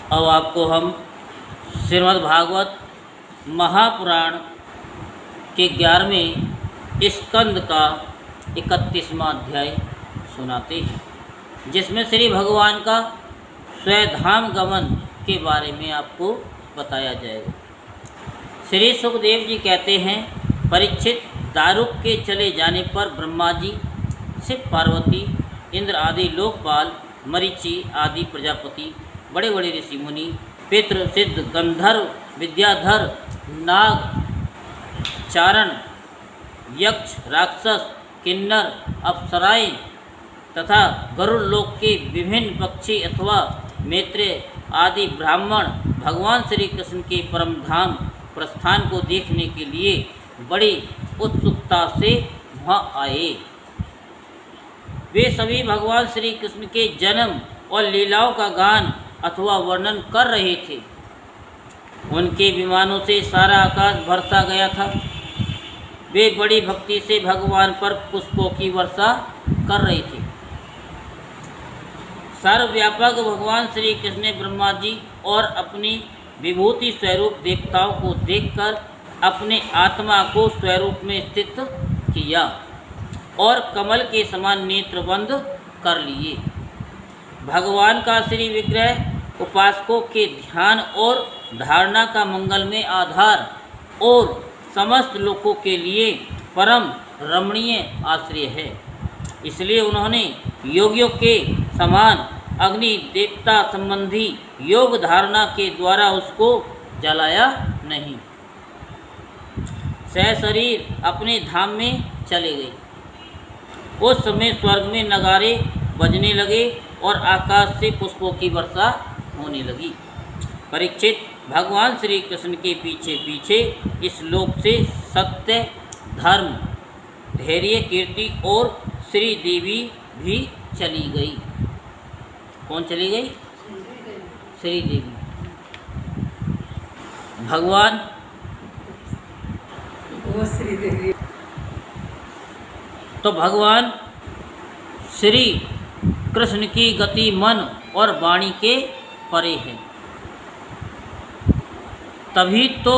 अब आपको हम श्रीमद् भागवत महापुराण के 11वें स्कंद का 31वां अध्याय सुनाते हैं, जिसमें श्री भगवान का स्वधाम गमन के बारे में आपको बताया जाएगा। श्री सुखदेव जी कहते हैं, परीक्षित, दारुक के चले जाने पर ब्रह्मा जी, शिव पार्वती, इंद्र आदि लोकपाल, मरीचि आदि प्रजापति, बड़े बड़े ऋषि मुनि, पितृ, सिद्ध, गंधर्व, विद्याधर, नाग, चारण, यक्ष, राक्षस, किन्नर, अप्सराएं तथा गरुड़ लोक के विभिन्न पक्षी अथवा मैत्रेय आदि ब्राह्मण भगवान श्री कृष्ण के परम धाम प्रस्थान को देखने के लिए बड़ी उत्सुकता से वहाँ आए। वे सभी भगवान श्री कृष्ण के जन्म और लीलाओं का गान अथवा वर्णन कर रहे थे। उनके विमानों से सारा आकाश बरसा गया था। वे बड़ी भक्ति से भगवान पर पुष्पों की वर्षा कर रहे थे। सर्वव्यापक भगवान श्री कृष्ण ने ब्रह्मा जी और अपनी विभूति स्वरूप देवताओं को देखकर अपने आत्मा को स्वरूप में स्थित किया और कमल के समान नेत्र बंद कर लिए। भगवान का श्री विग्रह उपासकों के ध्यान और धारणा का मंगलमय आधार और समस्त लोगों के लिए परम रमणीय आश्रय है। इसलिए उन्होंने योगियों के समान अग्नि देवता संबंधी योग धारणा के द्वारा उसको जलाया नहीं। शरीर अपने धाम में चले गए। उस समय स्वर्ग में नगारे बजने लगे और आकाश से पुष्पों की वर्षा होने लगी। परीक्षित, भगवान श्री कृष्ण के पीछे पीछे इस लोक से सत्य, धर्म, धैर्य, कीर्ति और श्री देवी भी चली गई। कौन चली गई? श्री देवी। भगवान तो भगवान श्री कृष्ण की गति मन और वाणी के परे है। तभी तो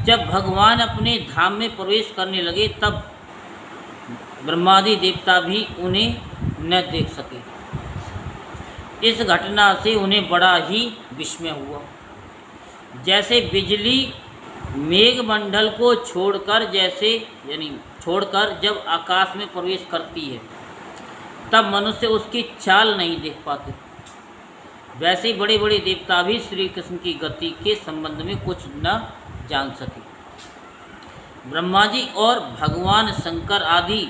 जब भगवान अपने धाम में प्रवेश करने लगे तब ब्रह्मादि देवता भी उन्हें न देख सके। इस घटना से उन्हें बड़ा ही विस्मय हुआ। जैसे बिजली मेघमंडल को छोड़कर जब आकाश में प्रवेश करती है तब मनुष्य उसकी चाल नहीं देख पाते, वैसे बड़े बड़े देवता भी श्री कृष्ण की गति के संबंध में कुछ न जान सके। ब्रह्मा जी और भगवान शंकर आदि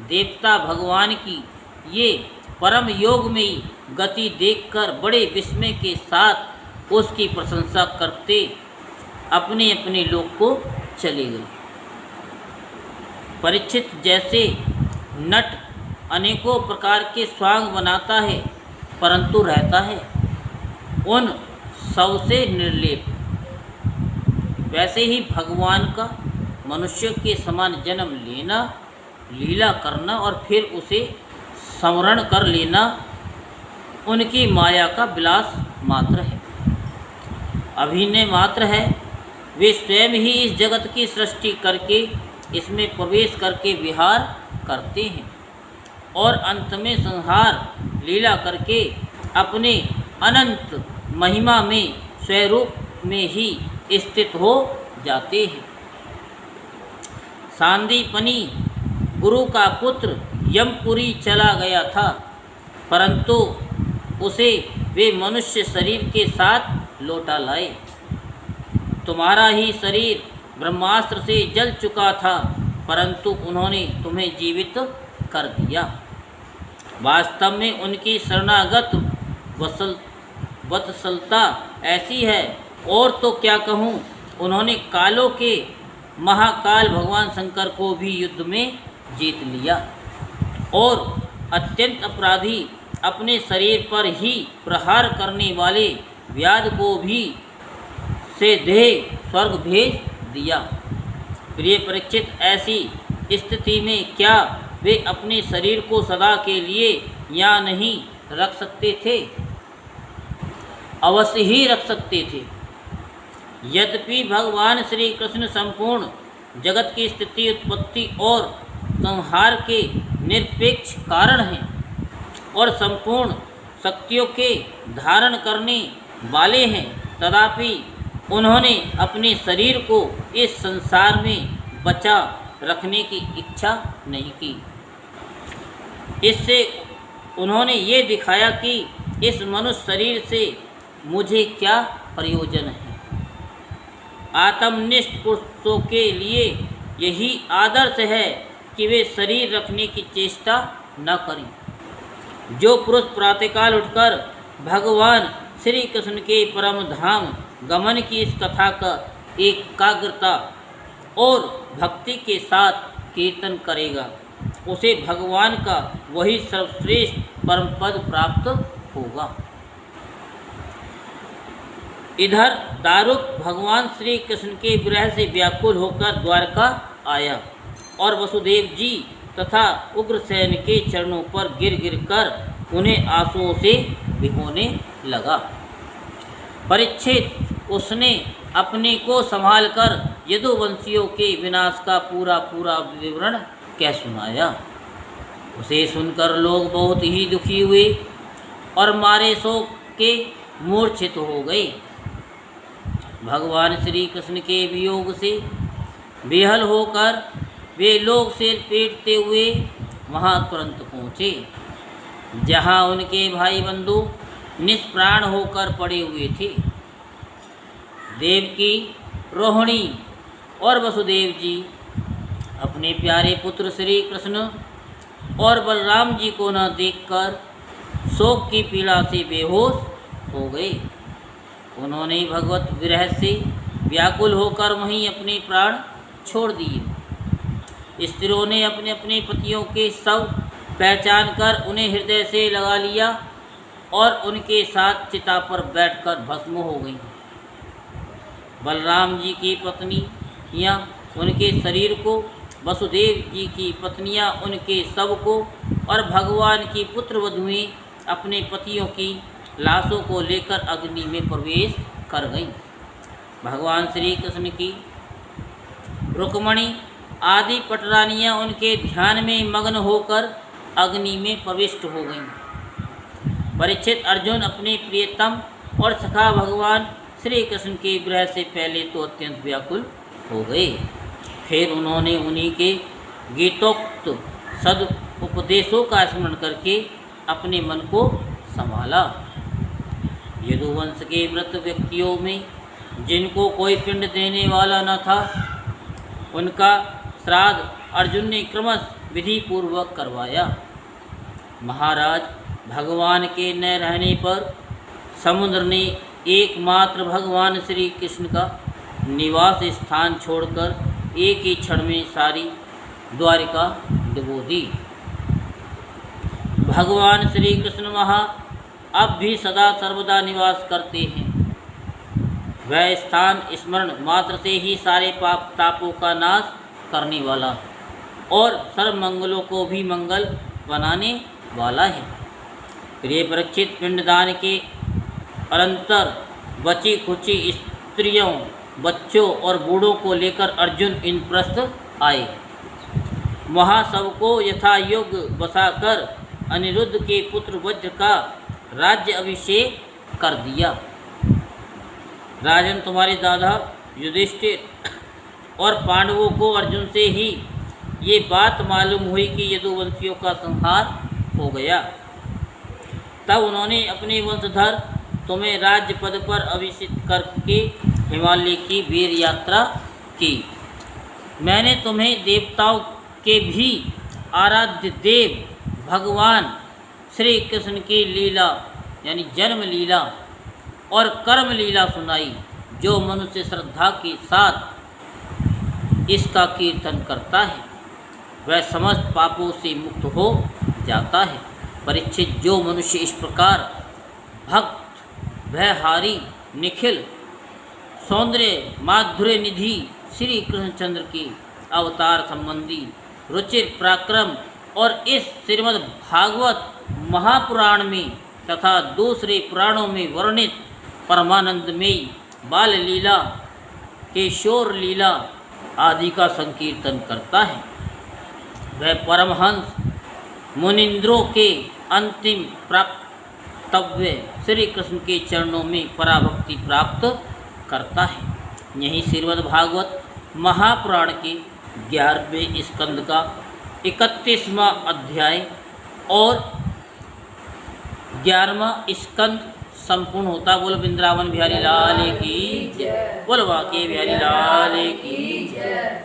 देवता भगवान की ये परम योगमयी गति देखकर बड़े विस्मय के साथ उसकी प्रशंसा करते अपने अपने लोक को चले गए। परीक्षित, जैसे नट अनेकों प्रकार के स्वांग बनाता है परंतु रहता है उन सब से निर्लेप, वैसे ही भगवान का मनुष्य के समान जन्म लेना, लीला करना और फिर उसे स्मरण कर लेना उनकी माया का विलास मात्र है, अभिनय मात्र है। वे स्वयं ही इस जगत की सृष्टि करके इसमें प्रवेश करके विहार करते हैं और अंत में संहार लीला करके अपने अनंत महिमा में स्वरूप में ही स्थित हो जाते हैं। सांदीपनी गुरु का पुत्र यमपुरी चला गया था, परंतु उसे वे मनुष्य शरीर के साथ लौटा लाए। तुम्हारा ही शरीर ब्रह्मास्त्र से जल चुका था, परंतु उन्होंने तुम्हें जीवित कर दिया। वास्तव में उनकी शरणागत वत्सलता ऐसी है, और तो क्या कहूँ, उन्होंने कालों के महाकाल भगवान शंकर को भी युद्ध में जीत लिया और अत्यंत अपराधी अपने शरीर पर ही प्रहार करने वाले व्याध को भी से देह स्वर्ग भेज दिया। प्रिय परीक्षित, ऐसी स्थिति में क्या वे अपने शरीर को सदा के लिए यहाँ नहीं रख सकते थे? अवश्य ही रख सकते थे। यद्यपि भगवान श्री कृष्ण संपूर्ण जगत की स्थिति, उत्पत्ति और संहार के निरपेक्ष कारण हैं और संपूर्ण शक्तियों के धारण करने वाले हैं, तथापि उन्होंने अपने शरीर को इस संसार में बचा रखने की इच्छा नहीं की। इससे उन्होंने ये दिखाया कि इस मनुष्य शरीर से मुझे क्या प्रयोजन है। आत्मनिष्ठ पुरुषों के लिए यही आदर्श है कि वे शरीर रखने की चेष्टा न करें। जो पुरुष प्रातःकाल उठकर भगवान श्री कृष्ण के परम धाम गमन की इस कथा का एकाग्रता और भक्ति के साथ कीर्तन करेगा, उसे भगवान का वही सर्वश्रेष्ठ परम पद प्राप्त होगा। इधर दारुक भगवान श्री कृष्ण के विरह से व्याकुल होकर द्वारका आया और वसुदेव जी तथा उग्रसेन के चरणों पर गिर गिर कर उन्हें आंसुओं से भिगोने लगा। परीक्षित उसने अपने को संभालकर यदुवंशियों के विनाश का पूरा पूरा विवरण कह सुनाया। उसे सुनकर लोग बहुत ही दुखी हुए और मारे शोक के मूर्छित हो गए। भगवान श्री कृष्ण के वियोग से बेहाल होकर वे लोग सिर पीटते हुए वहाँ तुरंत पहुँचे जहाँ उनके भाई बंधु निष्प्राण होकर पड़े हुए थे। देवकी, रोहिणी और वसुदेव जी अपने प्यारे पुत्र श्री कृष्ण और बलराम जी को न देखकर शोक की पीड़ा से बेहोश हो गए। उन्होंने भगवत विरह से व्याकुल होकर वहीं अपने प्राण छोड़ दिए। स्त्रियों ने अपने अपने पतियों के शव पहचान कर उन्हें हृदय से लगा लिया और उनके साथ चिता पर बैठकर भस्म हो गईं। बलराम जी की पत्नियाँ उनके शरीर को, वसुदेव जी की पत्नियाँ उनके शव को और भगवान की पुत्र वधुएं अपने पतियों की लाशों को लेकर अग्नि में प्रवेश कर गईं। भगवान श्री कृष्ण की रुक्मणी आदि पटरानियाँ उनके ध्यान में मग्न होकर अग्नि में प्रविष्ट हो गईं। परीक्षित अर्जुन अपने प्रियतम और सखा भगवान श्री कृष्ण के विरह से पहले तो अत्यंत व्याकुल हो गए। फिर उन्होंने उन्हीं के गीतोक्त सद उपदेशों का स्मरण करके अपने मन को संभाला। यदुवंश के व्रत व्यक्तियों में जिनको कोई पिंड देने वाला न था, उनका श्राद्ध अर्जुन ने क्रमश विधि पूर्वक करवाया। महाराज, भगवान के न रहने पर समुद्र ने एकमात्र भगवान श्री कृष्ण का निवास स्थान छोड़कर एक ही क्षण में सारी द्वारिका डुबो दी। भगवान श्री कृष्ण वहाँ अब भी सदा सर्वदा निवास करते हैं। वह स्थान स्मरण मात्र से ही सारे पाप तापों का नाश करने वाला और सर्व मंगलों को भी मंगल बनाने वाला है। प्रिय परीक्षित, पिंडदान के अनंतर बची खुची स्त्रियों, बच्चों और बूढ़ों को लेकर अर्जुन इंद्रप्रस्थ आए। वहाँ सबको यथायोग्य बसाकर अनिरुद्ध के पुत्र वज्र का राज्य अभिषेक कर दिया। राजन, तुम्हारे दादा युधिष्ठिर और पांडवों को अर्जुन से ही ये बात मालूम हुई कि यदुवंशियों का संहार हो गया। तब उन्होंने अपने वंशधर तुम्हें राज्य पद पर अभिषिक्त करके हिमालय की वीर यात्रा की। मैंने तुम्हें देवताओं के भी आराध्य देव भगवान श्री कृष्ण की लीला यानी जन्म लीला और कर्म लीला सुनाई। जो मनुष्य श्रद्धा के साथ इसका कीर्तन करता है वह समस्त पापों से मुक्त हो जाता है। परीक्षित, जो मनुष्य इस प्रकार भक्त, भयहारी, निखिल, सौंदर्य, माधुर्य निधि श्री कृष्णचंद्र के अवतार संबंधी रुचिर पराक्रम और इस श्रीमद् भागवत महापुराण में तथा दूसरे पुराणों में वर्णित परमानंदमयी बाल लीला, किशोर लीला आदि का संकीर्तन करता है। वह परमहंस मुनिंद्रों के अंतिम प्राप्तव्य श्री कृष्ण के चरणों में पराभक्ति प्राप्त करता है। यही श्रीमद्भागवत महापुराण के 11वें स्कंद का 31वां अध्याय और 11वां स्कंद संपूर्ण होता। बोलो वृंदावन बिहारी लाल की जय, बोलो बांके बिहारी लाल की जय।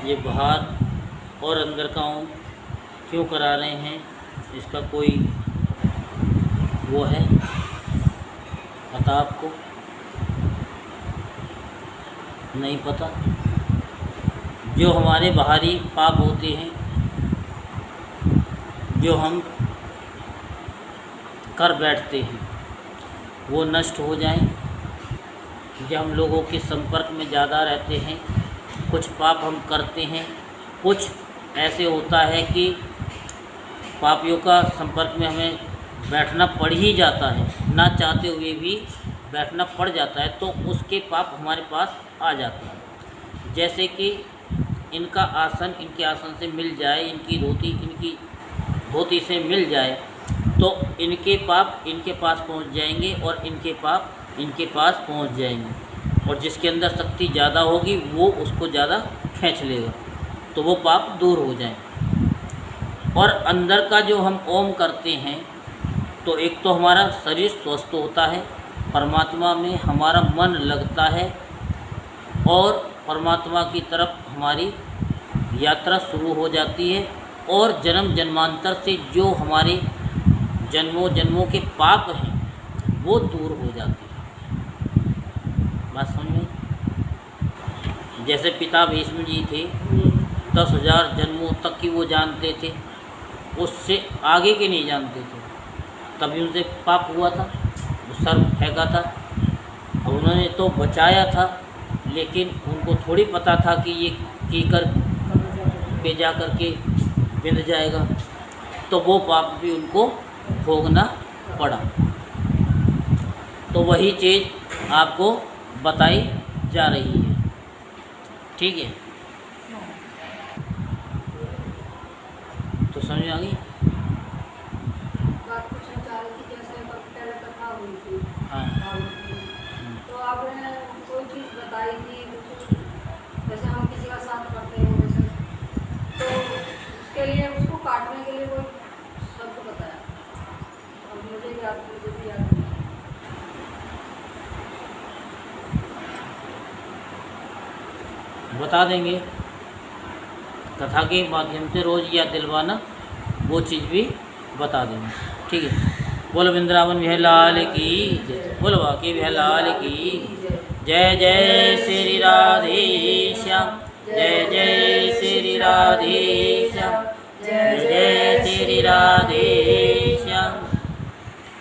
ये बाहर और अंदर का क्यों करा रहे हैं, इसका कोई वो है पता आपको? नहीं पता। जो हमारे बाहरी पाप होते हैं, जो हम कर बैठते हैं, वो नष्ट हो जाएं। जब हम लोगों के संपर्क में ज़्यादा रहते हैं, कुछ पाप हम करते हैं, कुछ ऐसे होता है कि पापियों का संपर्क में हमें बैठना पड़ ही जाता है, ना चाहते हुए भी बैठना पड़ जाता है, तो उसके पाप हमारे पास आ जाते हैं। जैसे कि इनका आसन इनके आसन से मिल जाए, इनकी धोती से मिल जाए, तो इनके पाप इनके पास पहुंच जाएंगे और इनके पाप इनके पास पहुंच जाएंगे। और जिसके अंदर शक्ति ज़्यादा होगी वो उसको ज़्यादा खींच लेगा, तो वो पाप दूर हो जाए। और अंदर का जो हम ओम करते हैं, तो एक तो हमारा शरीर स्वस्थ होता है, परमात्मा में हमारा मन लगता है और परमात्मा की तरफ हमारी यात्रा शुरू हो जाती है। और जन्म जन्मांतर से जो हमारे जन्मों जन्मों के पाप हैं वो दूर हो जाते हैं। बात समझ में? जैसे पिता भीष्म जी थे, 10,000 जन्मों तक की वो जानते थे, उससे आगे के नहीं जानते थे, तभी उनसे पाप हुआ था, वो सर्प फेंका था। और उन्होंने तो बचाया था, लेकिन उनको थोड़ी पता था कि ये कीकर पे जा कर के बिंद जाएगा, तो वो पाप भी उनको भोगना पड़ा। तो वही चीज़ आपको बताई जा रही है, ठीक है? तो समझ आ गई? बात पूछना चाह रही थी, जैसे पहले कथा हुई थी हाँ। तो आपने कोई चीज़ बताई थी, जैसे हम किसी का साथ करते हैं वैसे, तो उसके लिए उसको काटने के लिए कोई शब्द बताया, और मुझे भी याद नहीं। बता देंगे कथा के माध्यम से, रोज़ याद दिलवाना, वो चीज़ भी बता देंगे, ठीक है? बोलो वृंदावन बिहारी लाल की जय, बोलो बाकी बिहारी लाल की जय। जय श्री राधे श्याम, जय जय श्री राधे श्याम, जय जय श्री राधे